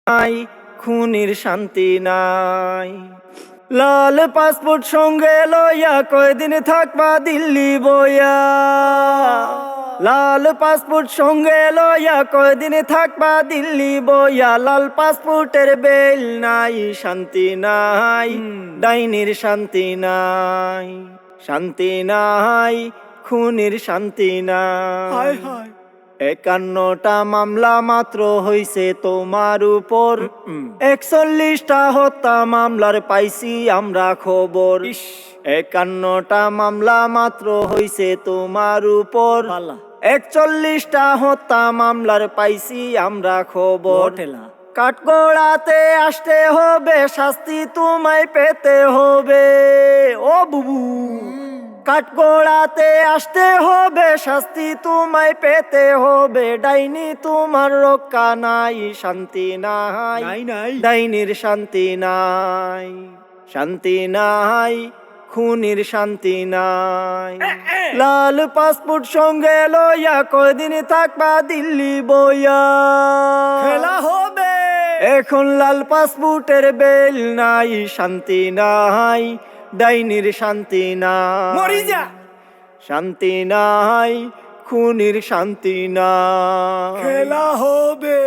নাই, খুনির শান্তি নাই। লাল পাসপোর্ট সঙ্গে লইয়া কয়দিন থাকবা দিল্লি বইয়া, লাল পাসপোর্ট সঙ্গে লইয়া কয়দিন থাকবা দিল্লি বইয়া। লাল পাসপোর্টের বেল নাই, শান্তি নাই, ডাইনির শান্তি নাই, শান্তি নাই, খুনির শান্তি নাই। 51টা মামলা মাত্র হইছে তোমার উপর, 41টা হত্যা মামলার পাইছি আমরা খবর। 51টা মামলা মাত্র হইছে তোমার উপর, 41টা হত্যা মামলার পাইছি আমরা খবর। কাঠগড়াতে আসতে হবে, শাস্তি তোমায় পেতে হবে। ও বুবু, কাঠগড়াতে আসতে হবে, শাস্তি তোমায় পেতে হবে। ডাইনি তোমার রক্ষা নাই, শান্তি নাই, ডাইনির শান্তি নাই, শান্তি নাই, খুনির শান্তি নাই। লাল পাসপোর্ট সঙ্গে লইয়া কয়দিন থাকবা দিল্লি বইয়া, খেলা হবে এখন। লাল পাসপোর্টের বেল নাই, শান্তি নাই, ডাইনির শান্তি নাই, মরি যা, শান্তি নাই, খুনির শান্তি নাই। খেলা হবে।